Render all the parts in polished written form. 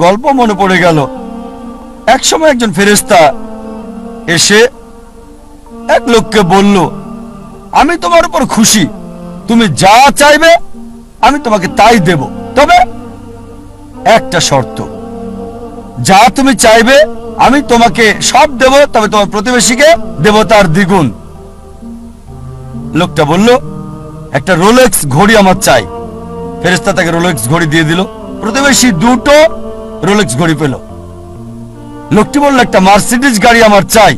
গল্প মনে পড়ে গেল। একসময় একজন ফেরেশতা এসে এক লোককে বলল, আমি তোমার উপর খুশি, তুমি যা চাইবে আমি তোমাকে তাই দেব, তবে একটা শর্ত, যা তুমি চাইবে আমি তোমাকে সব দেব, তবে তোমার প্রতিবেশীকে দেব তার দ্বিগুণ। লোকটা বলল, একটা রোলেক্স ঘড়ি আমার চাই। ফেরেশতা তাকে রোলেক্স ঘড়ি দিয়ে দিল। প্রতিবেশী দুটো রোলেক্স ঘড়ি পেল। লোকটি বলল, একটা মার্সিডিজ গাড়ি আমার চাই।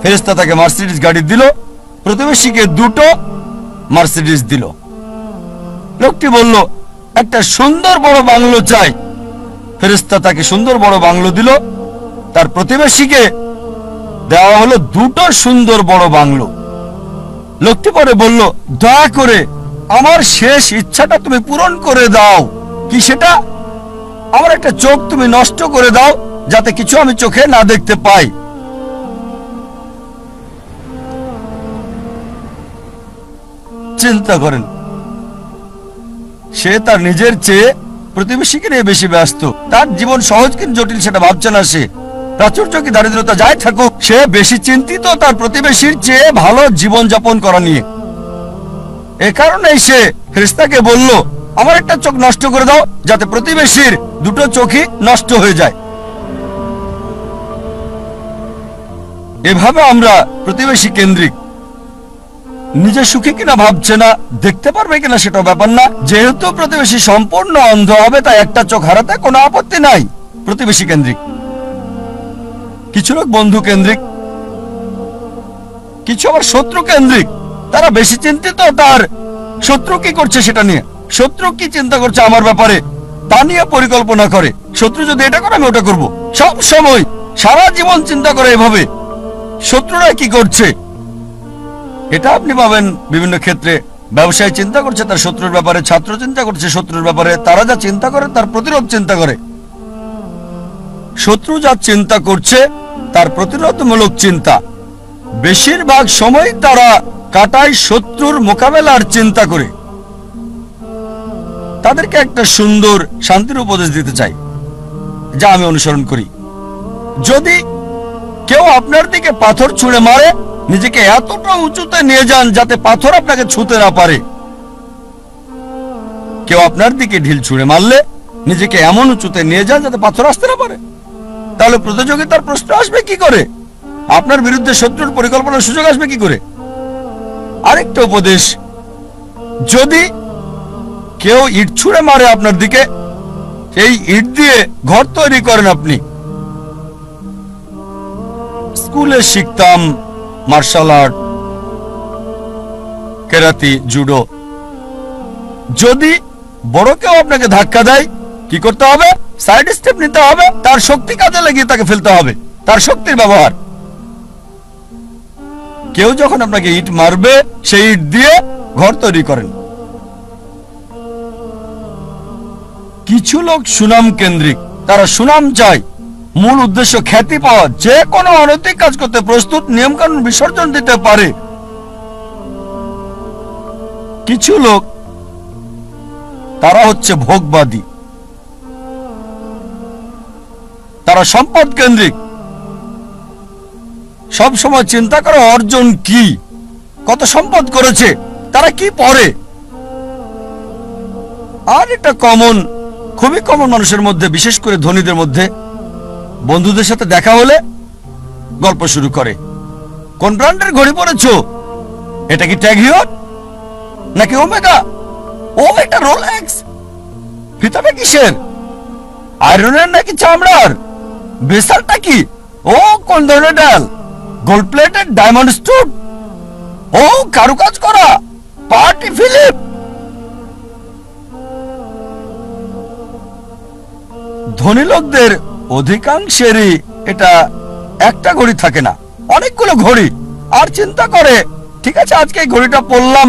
ফেরেশতা তাকে মার্সিডিজ গাড়ি দিল। প্রতিবেশীকে দুটো মার্সিডিজ দিল। লোকটি বলল, একটা সুন্দর বড় বাংলো চাই। ফেরেশতা তাকে সুন্দর বড় বাংলো দিল। তার প্রতিবেশীকে দেওয়া হলো দুটো সুন্দর বড় বাংলো। লোকটি পরে বলল, দয়া করে আমার শেষ ইচ্ছাটা তুমি পূরণ করে দাও। কি সেটা? আমার একটা চোখ তুমি নষ্ট করে দাও, যাতে কিছু আমি চোখে না দেখতে পাই। চিন্তা করেন, সে তার নিজের চেয়ে প্রতিবেশীকে নিয়ে বেশি ব্যস্ত। তার জীবন সহজ কিন্তু জটিল সেটা ভাবছে না সে। প্রাচুর্য কি দারিদ্রতা যাই থাকুক, সে বেশি চিন্তিত তার প্রতিবেশীর চেয়ে ভালো জীবন যাপন করা নিয়ে। এ কারণেই সে ফেরেশতাকে বলল, আমার একটা চোখ নষ্ট করে দাও, যাতে প্রতিবেশীর দুটো চোখই নষ্ট হয়ে যায়। এভাবে আমরা প্রতিবেশী কেন্দ্রিক। নিজে সুখী কিনা ভাবছে না, দেখতে পারবে কিনা সেটাও ব্যাপার না। যেহেতু প্রতিবেশী সম্পূর্ণ অন্ধ হবে, তাই একটা চোখ হারাতে কোনো আপত্তি নাই। প্রতিবেশী কেন্দ্রিক। কিছু লোক বন্ধু কেন্দ্রিক, কিছু আবার শত্রু কেন্দ্রিক। তারা বেশি চিন্তিত তার শত্রু কি করছে সেটা নিয়ে। শত্রু কি চিন্তা করছে আমার ব্যাপারে তা নিয়ে পরিকল্পনা করে। শত্রু যদি এটা করে আমি ওটা করব। সব সময় সারা জীবন চিন্তা করে এভাবে শত্রুরা কি করছে। এটা আপনি পাবেন বিভিন্ন ক্ষেত্রে। ব্যবসায়ী চিন্তা করছে তার শত্রুর ব্যাপারে, ছাত্র চিন্তা করছে শত্রুর ব্যাপারে। তারা যা চিন্তা করে তার প্রতিরোধ চিন্তা করে। শত্রু যা চিন্তা করছে তার প্রতিরোধমূলক চিন্তা। বেশিরভাগ সময় তারা কাটায় শত্রুর মোকাবেলার চিন্তা করে। তাদেরকে একটা সুন্দর শান্তির উপদেশ দিতে চাই, যা আমি অনুসরণ করি। যদি কেউ আপনার দিকে পাথর ছুঁড়ে মারে, নিজেকে এতটা উঁচুতে নিয়ে যান যাতে পাথর আপনাকে ছুঁতে না পারে। কেউ আপনার দিকে ঢিল ছুঁড়ে মারলে নিজেকে এমন উঁচুতে নিয়ে যান যাতে পাথর আসতে না পারে। তাহলে প্রতিযোগিতার প্রশ্ন আসবে কি করে? আপনার বিরুদ্ধে শত্রুর পরিকল্পনার সুযোগ আসবে কি করে? আরেকটা উপদেশ, যদি কেউ ইট ছুঁড়ে মারে আপনার দিকে, এই ইট দিয়ে ঘর তৈরি করেন আপনি। স্কুলে শিখতাম মার্শাল আর্ট, কেরাতি, জুডো। যদি বড় কেউ আপনাকে ধাক্কা দেয়, কি করতে হবে? সাইড স্টেপ নিতে হবে। তার শক্তি কাজে লাগিয়ে তাকে ফেলতে হবে, তার শক্তির ব্যবহার। কেউ যখন আপনাকে ইট মারবে, সেই ইট দিয়ে ঘর তৈরি করেন। কিছু লোক সুনাম কেন্দ্রিক। তারা সুনাম চায়, মূল উদ্দেশ্য খ্যাতি পাওয়া। যে কোনো অনৈতিক কাজ করতে প্রস্তুত, নিয়মকানুন বিসর্জন দিতে পারে। কিছু লোক তারা হচ্ছে ভোগবাদী। তারা সম্পদ কেন্দ্রিক। সব সময় চিন্তা করে অর্জন কি, কত সম্পদ করেছে, তারা কি পড়ে। আর এটা কমন, খুবই কমন মানুষের মধ্যে, বিশেষ করে ধনীদের মধ্যে। বন্ধুদের সাথে দেখা হলে গল্প শুরু করে, কোন ব্র্যান্ডের ঘড়ি পরেছো? এটা কি ট্যাগ হিয়র নাকি ওমেগা? ও, এটা রোলেক্স। ফিতাটা কিসের? আয়রনের নাকি চামড়ার? বেসালটা কি? ও, কোন ধরনের ডাল? Gold plated, diamond stone? ও, কারুকাজ করা, পার্টি ফিলিপ। ধনী লোকদের অধিকাংশেরই এটা একটা ঘড়ি থাকে না, অনেকগুলো ঘড়ি। আর চিন্তা করে, ঠিক আছে আজকে এই ঘড়িটা পরলাম,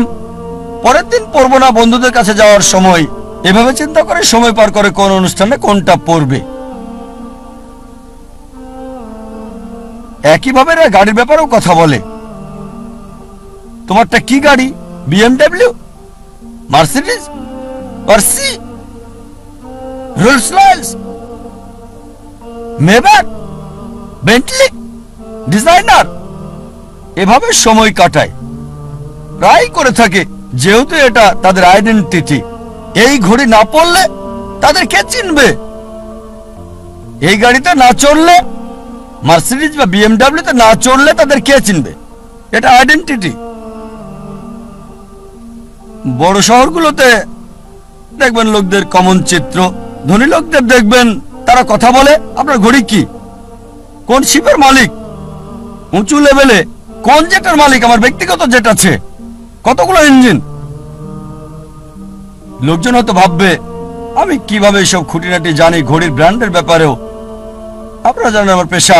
পরের দিন পরবো না বন্ধুদের কাছে যাওয়ার সময়। এভাবে চিন্তা করে সময় পার করে কোন অনুষ্ঠানে কোনটা পরবে। একইভাবে গাড়ির ব্যাপারেও কথা বলে। তোমারটা কি গাড়ি? BMW, Mercedes, Porsche, Rolls Royce, Maybach, Bentley, designer, এভাবে সময় কাটায়, প্রায় করে থাকে, যেহেতু এটা তাদের আইডেন্টিটি। এই ঘড়ি না পড়লে তাদের কে চিনবে? এই গাড়িতে না চড়লে, মার্সিডিজ বা বিএমডাব্লিউতে না চড়লে তাদের কে চিনবে? এটা আইডেন্টিটি। বড় শহরগুলোতে দেখবেন লোকদের কমন চিত্র। ধনী লোকদের দেখবেন তারা কথা বলে, আপনার ঘড়ি কি, কোন শিপের মালিক, উঁচু লেভেলে কোন জেটের মালিক, আমার ব্যক্তিগত জেট আছে, কতগুলো ইঞ্জিন। লোকজন হয়তো ভাববে আমি কিভাবে এসব খুঁটিনাটি জানি ঘড়ির ব্র্যান্ডের ব্যাপারেও। আপনারা জানেন আমার পেশা,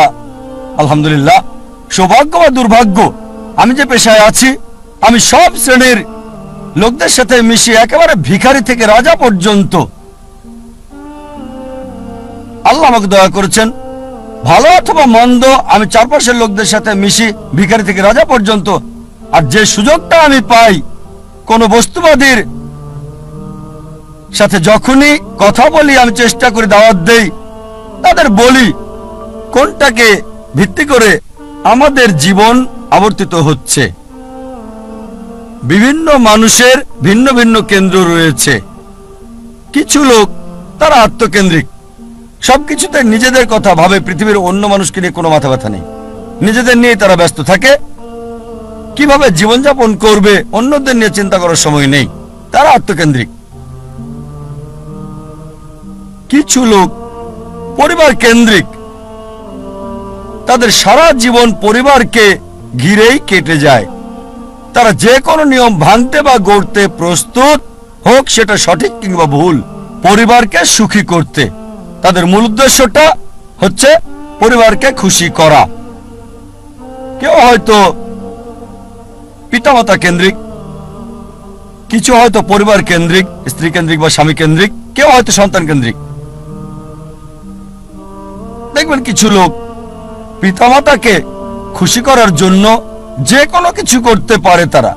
আলহামদুলিল্লাহ, সৌভাগ্য বা দুর্ভাগ্য, আমি যে পেশায় আছি আমি সব শ্রেণীর লোকদের সাথে মিশি, একেবারে ভিখারি থেকে রাজা পর্যন্ত। আল্লাহ আমাকে দয়া করেছেন, ভালো অথবা মন্দ, আমি চারপাশের লোকদের সাথে মিশি, ভিখারি থেকে রাজা পর্যন্ত। আর যে সুযোগটা আমি পাই কোন বস্তুবাদীর সাথে যখনই কথা বলি, আমি চেষ্টা করি দাওয়াত দেই, তাদের বলি কোনটাকে ভিত্তি করে আমাদের জীবন আবর্তিত হচ্ছে। বিভিন্ন মানুষের ভিন্ন ভিন্ন কেন্দ্র রয়েছে। কিছু লোক তারা আত্মকেন্দ্রিক, সবকিছুতে নিজেদের কথা ভাবে, পৃথিবীর অন্য মানুষকে নিয়ে কোনো মাথা ব্যথা নেই, নিজেদের নিয়ে তারা ব্যস্ত থাকে। কিভাবে জীবনযাপন করবে অন্যদের নিয়ে চিন্তা করার সময় নেই, তারা আত্মকেন্দ্রিক। কিছু লোক পরিবার কেন্দ্রিক, তাদের সারা জীবন পরিবারকে ঘিরেই কেটে যায়। তারা যে কোনো নিয়ম ভাঙতে বা গড়তে প্রস্তুত, হোক সেটা সঠিক কিংবা ভুল, পরিবারকে সুখী করতে। তাদের মূল উদ্দেশ্যটা হচ্ছে পরিবারকে খুশি করা। কেউ হয়তো পিতামাতা কেন্দ্রিক, কিছু হয়তো পরিবার কেন্দ্রিক, স্ত্রী কেন্দ্রিক বা স্বামী কেন্দ্রিক, কেউ হয়তো সন্তান কেন্দ্রিক। দেখবেন কিছু লোক পিতামাতাকে খুশি করার জন্য যে কোনো কিছু করতে পারে। তারা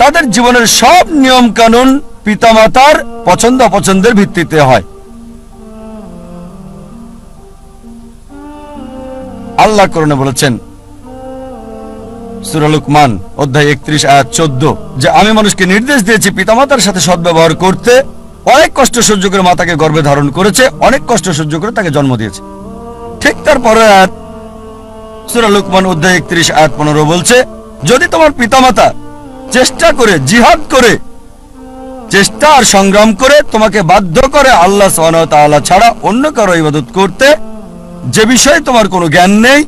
তাদের জীবনের সব নিয়ম কানুন পিতামাতার পছন্দ অপছন্দের ভিত্তিতে হয়। আল্লাহ কোরআনে বলেছেন, সূরা লুকমান অধ্যায় 31 আয়াত 14, যে আমি মানুষকে নির্দেশ দিয়েছি পিতামাতার সাথে সদ্ব্যবহার করতে। অনেক কষ্ট সহ্য করে মাতাকে গর্ভে ধারণ করেছে, অনেক কষ্ট সহ্য করে তাকে জন্ম দিয়েছে। ঠিক তারপরে আয়াত সূরা লুকমান অধ্যায় 31 আয়াত 15 বলছে, যদি তোমার পিতামাতা চেষ্টা করে, জিহাদ করে, চেষ্টা আর সংগ্রাম করে তোমাকে বাধ্য করে আল্লাহ সুবহানাহু ওয়া তাআলা ছাড়া অন্য কারো ইবাদত করতে, যে বিষয়ে তোমার কোনো জ্ঞান নেই,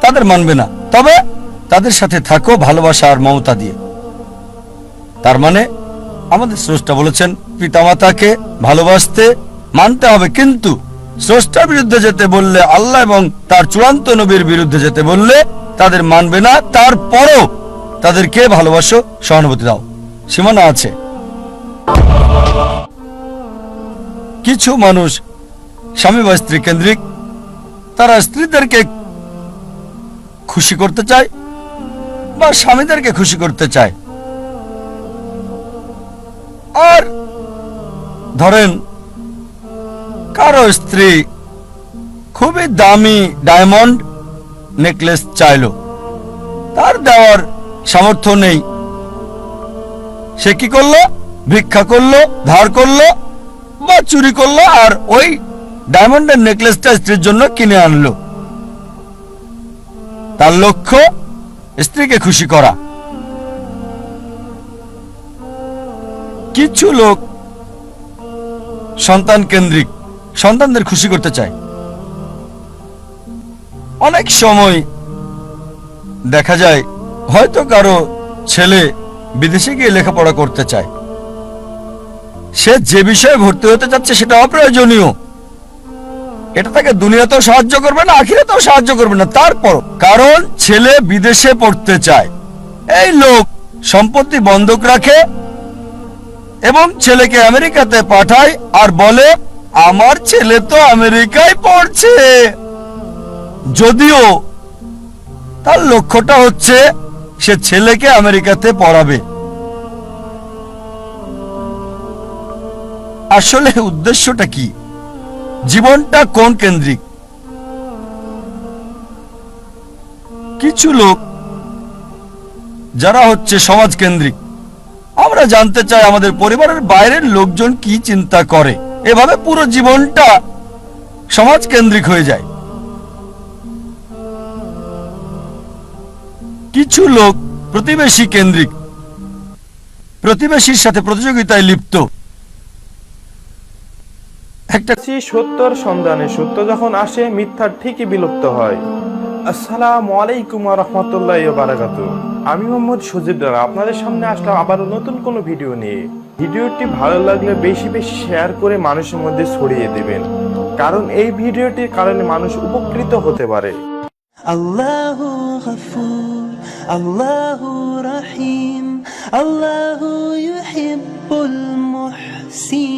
তাদের মানবে না, তবে তাদের সাথে থাকো ভালোবাসা আর মমতা দিয়ে। তার মানে আমাদের স্রষ্টা বলেছেন পিতামাতাকে ভালোবাসতে, মানতে হবে, কিন্তু স্রষ্টার বিরুদ্ধে যেতে বললে, আল্লাহ এবং তার চূড়ান্ত নবীর বিরুদ্ধে যেতে বললে তাদের মানবে না। তারপরও তাদেরকে ভালোবাসো, সহানুভূতি দাও, সীমানা আছে। কিছু মানুষ স্বামী বা স্ত্রী কেন্দ্রিক, তারা স্ত্রীদেরকে খুশি করতে চায় বা স্বামীদেরকে খুশি করতে চায়। আর ধরেন কারো স্ত্রী খুবই দামি ডায়মন্ড নেকলেস চাইল, তার দেওয়ার সামর্থ্য নেই, সে কি করলো? ভিক্ষা করলো, ধার করলো বা চুরি করলো, আর ওই ডায়মন্ডের নেকলেসটা স্ত্রীর জন্য কিনে আনলো। তার লক্ষ্য স্ত্রীকে খুশি করা। কিছু লোক সন্তান কেন্দ্রিক, সন্তানদের খুশি করতে চায়। অনেক সময় দেখা যায় হয়তো কারো ছেলে বিদেশে গিয়ে লেখাপড়া করতে চায়, সে যে বিষয়ে ভর্তি হতে চাচ্ছে সেটা অপ্রয়োজনীয়, এটা তাকে দুনিয়াতেও সাহায্য করবে না, আখিরাতেও সাহায্য করবে না। তারপর কারণ ছেলে বিদেশে পড়তে চায়, এই লোক সম্পত্তি বন্ধক রাখে এবং ছেলেকে আমেরিকাতে পাঠায় আর বলে আমার ছেলে তো আমেরিকায় পড়ছে, যদিও তার লক্ষ্যটা হচ্ছে সে ছেলেকে আমেরিকাতে পড়াবে। আসলে উদ্দেশ্যটা কি? জীবনটা কোন কেন্দ্রিক? কিছু লোক যারা হচ্ছে সমাজ কেন্দ্রিক। আমরা জানতে চাই আমাদের পরিবারের বাইরের লোকজন কি চিন্তা করে, এভাবে পুরো জীবনটা সমাজ কেন্দ্রিক হয়ে যায়। কিছু লোক প্রতিবেশী কেন্দ্রিক, প্রতিবেশীর সাথে প্রতিযোগিতায় লিপ্ত। একটা সত্যর সন্ধানে সত্য যখন আসে মিথ্যার ঠিকই বিলুপ্ত হয়। আসসালামু আলাইকুম ওয়া রাহমাতুল্লাহি ওয়া বারাকাতুহু। আমি মোহাম্মদ সুজিব দাদা আপনাদের সামনে আসলাম আবার নতুন কোনো ভিডিও নিয়ে। ভিডিওটি ভালো লাগলে বেশি বেশি শেয়ার করে মানুষের মধ্যে ছড়িয়ে দিবেন, কারণ এই ভিডিওটির কারণে মানুষ উপকৃত হতে পারে। আল্লাহু গফুর, আল্লাহু রহিম, আল্লাহু ইউহিব্বুল মুহসিন।